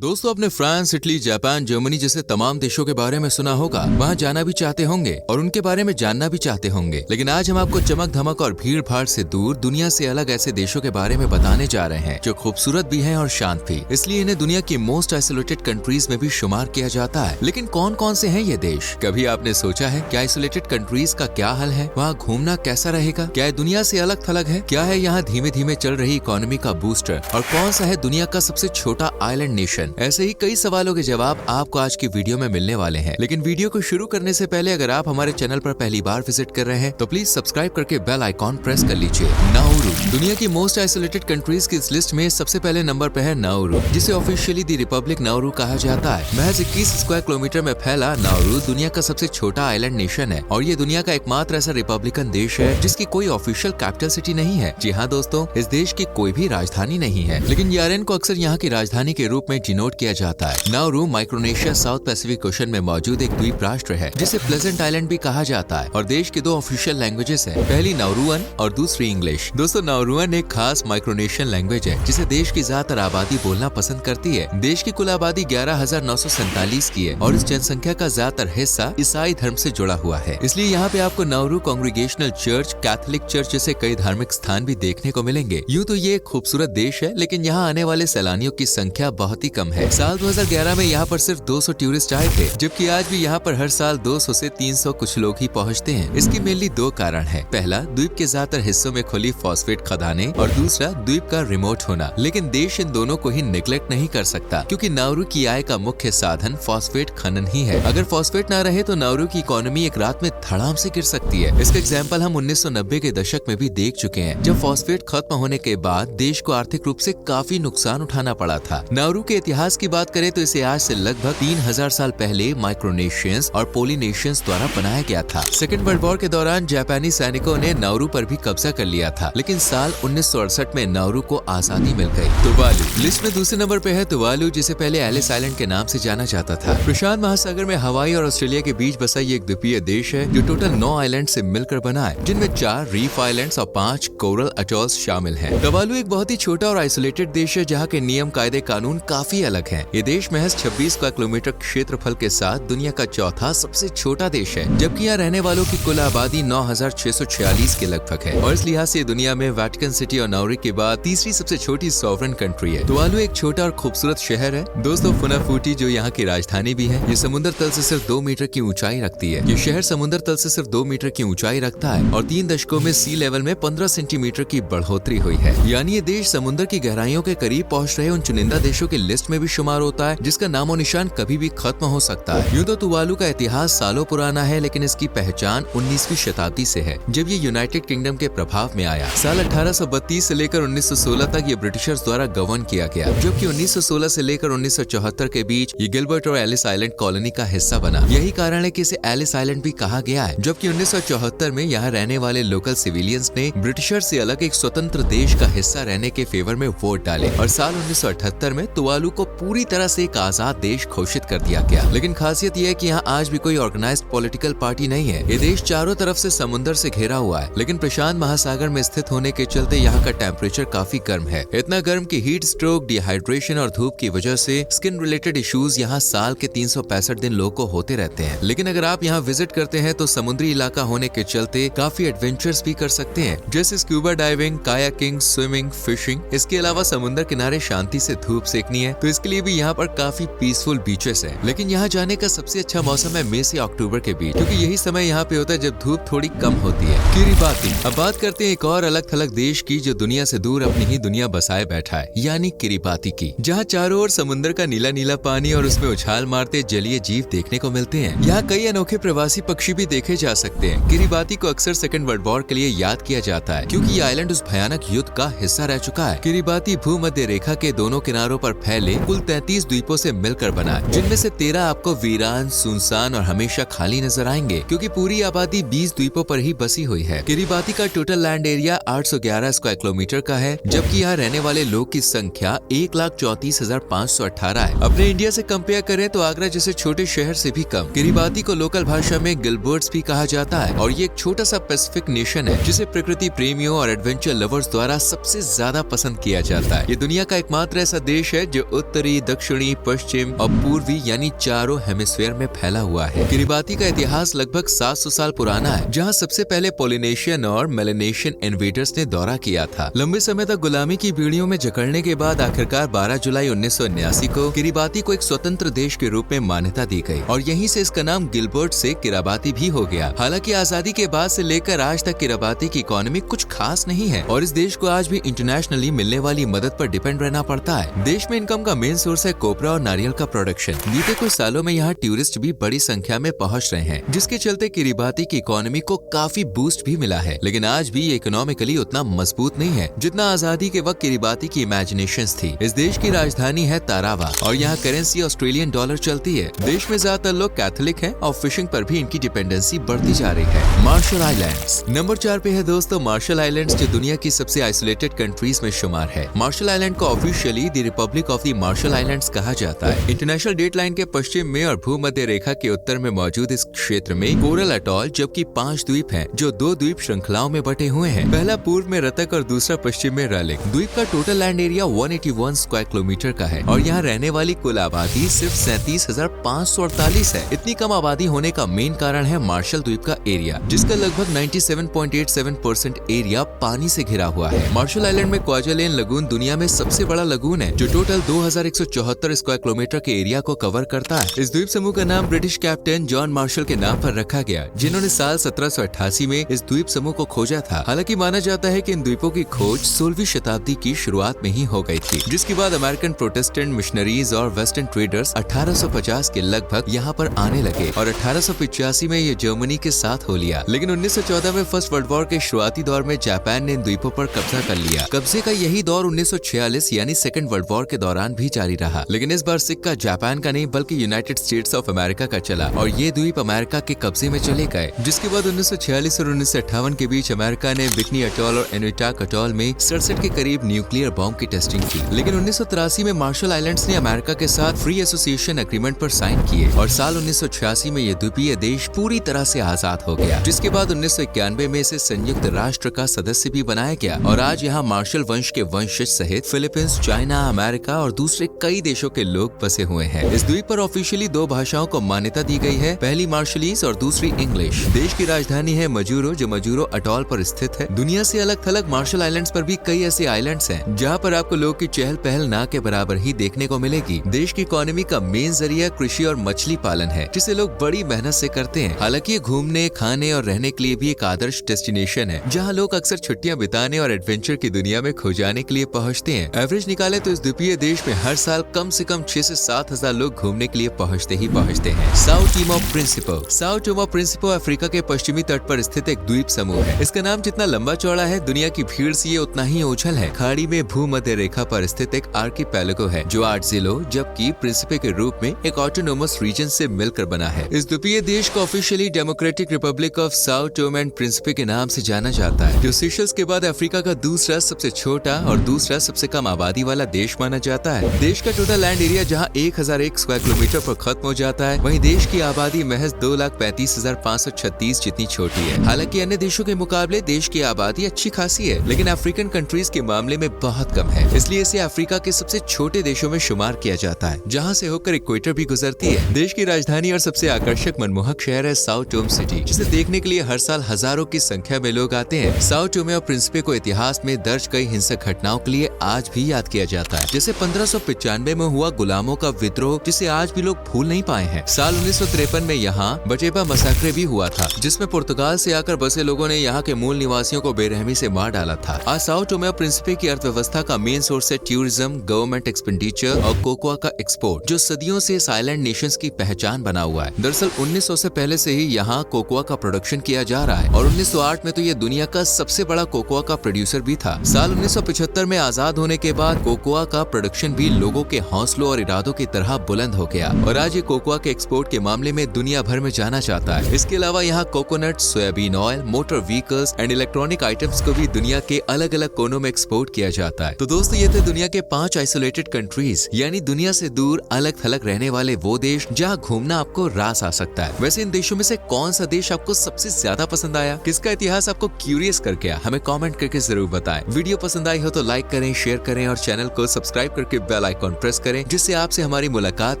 दोस्तों, आपने France, Italy, Japan, Germany जैसे तमाम देशों के बारे में सुना होगा। वहाँ जाना भी चाहते होंगे और उनके बारे में जानना भी चाहते होंगे। लेकिन आज हम आपको चमक धमक और भीड़ भाड़ से दूर, दुनिया से अलग ऐसे देशों के बारे में बताने जा रहे हैं जो खूबसूरत भी हैं और शांत भी। इसलिए इन्हें दुनिया की मोस्ट आइसोलेटेड कंट्रीज में भी शुमार किया जाता है। लेकिन कौन कौन से हैं ये देश? कभी आपने सोचा है कि आइसोलेटेड कंट्रीज का क्या हाल है? वहाँ घूमना कैसा रहेगा? क्या दुनिया से अलग थलग है? क्या है यहाँ धीमे धीमे चल रही इकोनॉमी का बूस्टर? और कौन सा है दुनिया का सबसे छोटा आइलैंड नेशन? ऐसे ही कई सवालों के जवाब आपको आज की वीडियो में मिलने वाले हैं। लेकिन वीडियो को शुरू करने से पहले अगर आप हमारे चैनल पर पहली बार विजिट कर रहे हैं तो प्लीज सब्सक्राइब करके बेल आइकॉन प्रेस कर लीजिए। नाउरू दुनिया की मोस्ट आइसोलेटेड कंट्रीज की इस लिस्ट में सबसे पहले नंबर पर है नाउरू, जिसे ऑफिशियली दी रिपब्लिक नाउरू कहा जाता है। महज 21 स्क्वायर किलोमीटर में फैला नाउरू दुनिया का सबसे छोटा आइलैंड नेशन है और ये दुनिया का एकमात्र ऐसा रिपब्लिकन देश है जिसकी कोई ऑफिशियल कैपिटल सिटी नहीं है। जी हाँ दोस्तों, इस देश की कोई भी राजधानी नहीं है, लेकिन यारेन को अक्सर यहाँ की राजधानी के रूप में डिनोट किया जाता है। Nauru Micronesia south Pacific ocean में मौजूद एक द्वीप राष्ट्र है जिसे प्लेजेंट आइलैंड भी कहा जाता है और देश की 2 ऑफिशियल लैंग्वेजेस हैं, पहली नाउरूअन और दूसरी इंग्लिश। दोस्तों, नाउरूअन एक खास माइक्रोनेशियन लैंग्वेज है जिसे देश की ज्यादातर आबादी बोलना पसंद करती है। देश की कुल आबादी 11,947 की है और इस जनसंख्या का ज्यादातर हिस्सा ईसाई धर्म से जुड़ा हुआ है। इसलिए यहाँ पे आपको नाउरू कांग्रीगेशनल चर्च, कैथोलिक चर्च जैसे कई धार्मिक स्थान भी देखने को मिलेंगे। यूँ तो ये एक खूबसूरत देश है, लेकिन यहाँ आने वाले सैलानियों की संख्या बहुत ही कम है। साल 2011 में यहाँ पर सिर्फ 200 टूरिस्ट आए थे, जबकि आज भी यहाँ पर हर साल 200 से 300 कुछ लोग ही पहुँचते हैं। इसकी मेनली 2 कारण है। पहला, द्वीप के ज्यादातर हिस्सों में खुली फॉस्फेट खदानें और दूसरा द्वीप का रिमोट होना। लेकिन देश इन दोनों को ही निगलेक्ट नहीं कर सकता, क्योंकि नाउरू की आय का मुख्य साधन फॉस्फेट खनन ही है। अगर फॉस्फेट न रहे तो नाउरू की इकोनॉमी एक रात में धड़ाम से गिर सकती है। इसका एग्जाम्पल हम 1990 के दशक में भी देख चुके हैं, जब फॉस्फेट खत्म होने के बाद देश को आर्थिक रूप से काफी नुकसान उठाना पड़ा था। नाउरू के इतिहास की बात करें तो इसे आज से लगभग 3000 साल पहले माइक्रोनेशियंस और पोलिनेशियंस द्वारा बनाया गया था। सेकेंड वर्ल्ड वॉर के दौरान जापानी सैनिकों ने नाउरू पर भी कब्जा कर लिया था, लेकिन साल 1968 में नाउरू को आजादी मिल गई। तुवालू लिस्ट में दूसरे नंबर पे है तुवालू, जिसे पहले एलिस आइलैंड के नाम से जाना जाता था। प्रशांत महासागर में हवाई और ऑस्ट्रेलिया के बीच बसा ये एक द्वीपीय देश है जो टोटल 9 आइलैंड से मिलकर बना है, जिनमें 4 रीफ आइलैंड्स और 5 कोरल अटॉल्स शामिल हैं। तुवालू एक बहुत ही छोटा और आइसोलेटेड देश है जहाँ के नियम, कायदे, कानून काफी अलग हैं। ये देश महज 26 स्क्वायर किलोमीटर क्षेत्रफल के साथ दुनिया का चौथा सबसे छोटा देश है, जबकि यहाँ रहने वालों की कुल आबादी 9,646 के लगभग है और इस लिहाज से दुनिया में वेटिकन सिटी और नाउरू के बाद तीसरी सबसे छोटी सॉवरेन कंट्री है। तुवालू एक छोटा और खूबसूरत शहर है। दोस्तों, फुनाफुटी जो यहाँ की राजधानी भी है, ये समुद्र तल से सिर्फ 2 मीटर की ऊंचाई रखती है। ये शहर समुद्र तल से सिर्फ 2 मीटर की ऊंचाई रखता है और 3 दशकों में सी लेवल में 15 सेंटीमीटर की बढ़ोतरी हुई है। यानी ये देश समुद्र की गहराइयों के करीब पहुँच रहे उन चुनिंदा देशों की लिस्ट में भी शुमार होता है जिसका नामो निशान कभी भी खत्म हो सकता है। यूँ तो तुवालू का इतिहास सालों पुराना है, लेकिन इसकी पहचान 19वीं शताब्दी से है, जब ये यूनाइटेड किंगडम के प्रभाव में आया। साल 1832 से लेकर 1916 तक ये ब्रिटिशर्स द्वारा गवर्न किया गया, जबकि 1916 से लेकर 1974 के बीच ये गिलबर्ट और एलिस आइलैंड कॉलोनी का हिस्सा बना। यही कारण है कि इसे एलिस आइलैंड भी कहा गया है। जबकि 1974 में यहाँ रहने वाले लोकल सिविलियंस ने ब्रिटिशर से अलग एक स्वतंत्र देश का हिस्सा रहने के फेवर में वोट डाले और साल 1978 में तुवालू को पूरी तरह से एक आजाद देश घोषित कर दिया गया। लेकिन खासियत यह है कि यहाँ आज भी कोई ऑर्गेनाइज्ड पॉलिटिकल पार्टी नहीं है। ये देश चारों तरफ से समुद्र से घिरा हुआ है, लेकिन प्रशांत महासागर में स्थित होने के चलते यहाँ का टेम्परेचर काफी गर्म है। इतना गर्म कि हीट स्ट्रोक, डिहाइड्रेशन और धूप की वजह से स्किन रिलेटेड इश्यूज यहाँ साल के 365 दिन लोगों को होते रहते हैं। लेकिन अगर आप यहाँ विजिट करते हैं तो समुद्री इलाका होने के चलते काफी एडवेंचर्स भी कर सकते हैं, जैसे scuba diving, kayaking, swimming, fishing. इसके अलावा समुद्र किनारे शांति से धूप सेकनी है तो इसके लिए भी यहाँ पर काफी पीसफुल बीचेस है। लेकिन यहाँ जाने का सबसे अच्छा मौसम है मई से अक्टूबर के बीच, क्योंकि यही समय यहाँ पे होता है जब धूप थोड़ी कम होती है। किरिबाती। अब बात करते हैं एक और अलग थलग देश की जो दुनिया से दूर अपनी ही दुनिया बसाए बैठा है, यानी किरिबाती की, जहाँ चारों ओर समुद्र का नीला नीला पानी और उसमें उछाल मारते जलीय जीव देखने को मिलते हैं। यहाँ कई अनोखे प्रवासी पक्षी भी देखे जा सकते हैं। किरिबाती को अक्सर सेकेंड वर्ल्ड वॉर के लिए याद किया जाता है, क्योंकि ये आइलैंड उस भयानक युद्ध का हिस्सा रह चुका है। किरिबाती भूमध्य रेखा के दोनों किनारों पर फैले कुल 33 द्वीपों से मिलकर बना है, जिनमें से 13 आपको वीरान, सुनसान और हमेशा खाली नजर आएंगे, क्योंकि पूरी आबादी 20 द्वीपों पर ही बसी हुई है। किरिबाती का total land area 811 square kilometre का है, जबकि यहाँ रहने वाले लोग की संख्या 1,34,518 है। अपने इंडिया से कंपेयर करें तो आगरा जैसे छोटे शहर से भी कम। किरिबाती को लोकल भाषा में गिलबर्ट्स भी कहा जाता है और ये एक छोटा सा पैसिफिक नेशन है जिसे प्रकृति प्रेमियों और एडवेंचर लवर्स द्वारा सबसे ज्यादा पसंद किया जाता है। ये दुनिया का एकमात्र ऐसा देश है जो उत्तरी, दक्षिणी, पश्चिम और पूर्वी यानी चारों हेमिस्फीयर में फैला हुआ है। किरिबाती का इतिहास लगभग 700 साल पुराना है, जहाँ सबसे पहले पोलिनेशियन और मेलेनेशियन इन्वेडर्स ने दौरा किया था। लंबे समय तक गुलामी की बीड़ियों में जकड़ने के बाद आखिरकार 12 जुलाई 1979 को किरिबाती को एक स्वतंत्र देश के रूप में मान्यता दी गई और यहीं से इसका नाम गिलबर्ट से किराबाती भी हो गया। हालांकि आजादी के बाद से लेकर आज तक किराबाती की इकोनॉमी कुछ खास नहीं है और इस देश को आज भी इंटरनेशनली मिलने वाली मदद पर डिपेंड रहना पड़ता है। देश में इनकम का मेन सोर्स है कोपरा और नारियल का प्रोडक्शन। बीते कुछ सालों में यहाँ टूरिस्ट भी बड़ी संख्या में पहुँच रहे हैं, जिसके चलते किरिबाती की इकोनॉमी को काफी बूस्ट भी मिला है। लेकिन आज भी ये इकोनॉमिकली उतना मजबूत नहीं है जितना आजादी के वक्त किरिबाती की इमेजिनेशंस थी। इस देश की राजधानी है तारावा और यहाँ करेंसी ऑस्ट्रेलियन डॉलर चलती है। देश में ज्यादातर लोग कैथोलिक हैं और फिशिंग पर भी इनकी डिपेंडेंसी बढ़ती जा रही है। मार्शल आइलैंड्स नंबर 4 पे है दोस्तों। मार्शल आइलैंड्स जो दुनिया की सबसे आइसोलेटेड कंट्रीज में शुमार है। मार्शल आइलैंड को officially the Republic of the Marshall Islands कहा जाता है। इंटरनेशनल डेट लाइन के पश्चिम में और भूमध्य रेखा के उत्तर में मौजूद इस क्षेत्र में कोरल अटॉल जबकि 5 द्वीप हैं जो 2 द्वीप श्रृंखलाओं में बटे हुए हैं। पहला पूर्व में रतक और दूसरा पश्चिम में रालिक। द्वीप का total land area 181 square kilometre का है और यहाँ रहने वाली कुल आबादी सिर्फ 37,548 है। इतनी कम आबादी होने का मेन कारण है मार्शल द्वीप का एरिया, जिसका लगभग 97.87% एरिया पानी से घिरा हुआ है। मार्शल आइलैंड में क्वाजालेन लगून दुनिया में सबसे बड़ा लगून है जो टोटल 2174 स्क्वायर किलोमीटर के एरिया को कवर करता है। इस द्वीप समूह का नाम ब्रिटिश कैप्टन जॉन मार्शल के नाम पर रखा गया, जिन्होंने साल 1788 में इस द्वीप समूह को खोजा था। हालांकि माना जाता है कि इन द्वीपों की खोज 16वीं शताब्दी की शुरुआत में ही हो गई थी, जिसके बाद अमेरिकन प्रोटेस्टेंट मिशनरीज और वेस्टर्न ट्रेडर्स 1850 के लगभग यहाँ पर आने लगे और 1885 में ये जर्मनी के साथ हो लिया। लेकिन 1914 में फर्स्ट वर्ल्ड वॉर के शुरुआती दौर में जापान ने इन द्वीपों पर कब्जा कर लिया। कब्जे का यही दौर 1946 यानी सेकेंड वर्ल्ड वॉर के दौरान भी जारी रहा। लेकिन इस बार सिक्का जापान का नहीं बल्कि यूनाइटेड स्टेट्स ऑफ अमेरिका का चला और ये द्वीप अमेरिका के कब्जे में चले गए। जिसके बाद 1946 और 1958 के बीच अमेरिका ने बिकनी अटॉल और एनुटाक अटॉल में 67 के करीब न्यूक्लियर बॉम्ब की टेस्टिंग की। लेकिन 1983 में मार्शल आइलैंड्स ने अमेरिका के साथ फ्री एसोसिएशन एग्रीमेंट पर साइन किए और साल 1986 में ये द्वीपीय देश पूरी तरह से आजाद हो गया। जिसके बाद 1991 में इसे संयुक्त राष्ट्र का सदस्य भी बनाया गया और आज यहाँ मार्शल वंश के वंशज सहित फिलीपींस, चाइना, अमेरिका और दूसरे कई देशों के लोग बसे हुए हैं। इस द्वीप पर ऑफिशियली 2 भाषाओं को मान्यता दी गई है, पहली मार्शलीज और दूसरी इंग्लिश। देश की राजधानी है मजूरो जो मजूरो अटॉल पर स्थित है। दुनिया से अलग थलग मार्शल आइलैंड्स पर भी कई ऐसे आइलैंड्स हैं जहाँ पर आपको लोग की चहल पहल ना के बराबर ही देखने को मिलेगी। देश की इकोनॉमी का मेन जरिया कृषि और मछली पालन है, जिसे लोग बड़ी मेहनत से करते हैं। हालांकि ये घूमने, खाने और रहने के लिए भी एक आदर्श डेस्टिनेशन है, जहाँ लोग अक्सर छुट्टियां बिताने और एडवेंचर की दुनिया में खो जाने के लिए पहुँचते हैं। एवरेज निकाले तो इस द्वीपीय देश में हर साल कम से कम 6 से 7 हजार लोग घूमने के लिए पहुँचते हैं। Sao Thome Principe. Sao Thome Principe Africa के पश्चिमी तट पर स्थित एक द्वीप समूह है। इसका नाम जितना लंबा चौड़ा है, दुनिया की भीड़ से ये उतना ही ओझल है। खाड़ी में भूमध्य रेखा पर स्थित एक आर्किपेलागो है जो 8 जिलों जबकि प्रिंसिपे के रूप में एक ऑटोनोमस रीजन से मिलकर बना है। इस द्वीपीय देश को officially democratic Republic of Sao Thome and Principe के नाम से जाना जाता है, जो सीशल्स के बाद अफ्रीका का दूसरा सबसे छोटा और दूसरा सबसे कम आबादी वाला देश माना जाता है। देश का टोटल लैंड एरिया जहाँ 1001 स्क्वायर किलोमीटर पर खत्म हो जाता है, वहीं देश की आबादी महज 2,35,536 जितनी छोटी है। हालांकि अन्य देशों के मुकाबले देश की आबादी अच्छी खासी है, लेकिन अफ्रीकन कंट्रीज के मामले में बहुत कम है, इसलिए इसे अफ्रीका के सबसे छोटे देशों में शुमार किया जाता है, जहां से होकर इक्वेटर भी गुजरती है। देश की राजधानी और सबसे आकर्षक मनमोहक शहर है साओ टोमे सिटी, जिसे देखने के लिए हर साल हजारों की संख्या में लोग आते हैं। साओ टोमे और प्रिंसिपे को इतिहास में दर्ज कई हिंसक घटनाओं के लिए आज भी याद किया जाता है, जैसे 1595 में हुआ गुलामों का विद्रोह, जिसे आज भी लोग भूल नहीं पाए हैं। साल 1953 में यहाँ बटेपा मसाक्रे भी हुआ था, जिसमें पुर्तगाल से आकर बसे लोगों ने यहाँ के मूल निवासियों को बेरहमी से मार डाला था। आज साओ टोमे और प्रिंसिपे की अर्थव्यवस्था का मेन सोर्स है टूरिज्म, गवर्नमेंट एक्सपेंडिचर और कोकोआ का एक्सपोर्ट, जो सदियों से इस आइलैंड नेशंस की पहचान बना हुआ है। दरअसल 1900 से पहले से ही यहाँ कोकोआ का प्रोडक्शन किया जा रहा है और 1908 में तो ये दुनिया का सबसे बड़ा कोकोआ का प्रोड्यूसर भी था। साल 1975 में आजाद होने के बाद कोकोआ का प्रोडक्शन भी लोगों के हौसलों और इरादों की तरह बुलंद हो गया और आज ये कोकोआ के एक्सपोर्ट के मामले में दुनिया भर में जाना जाता है। इसके अलावा यहाँ coconut, soybean oil, motor vehicles and electronic items को भी दुनिया के अलग अलग कोनों में एक्सपोर्ट किया जाता है। तो दोस्तों, ये थे दुनिया के 5 आइसोलेटेड कंट्रीज, यानी दुनिया से दूर अलग थलग रहने वाले वो देश जहाँ घूमना आपको रास आ सकता है। वैसे इन देशों में से कौन सा देश आपको सबसे ज्यादा पसंद आया, किसका इतिहास आपको क्यूरियस कर गया, हमें कमेंट करके जरूर बताएं। वीडियो पसंद आई हो तो लाइक करें, शेयर करें और चैनल को सब्सक्राइब करके बेल आइकॉन प्रेस करें जिससे आपसे हमारी मुलाकात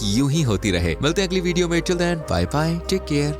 यूं ही होती रहे। मिलते हैं अगली वीडियो में। Till then bye bye, take care.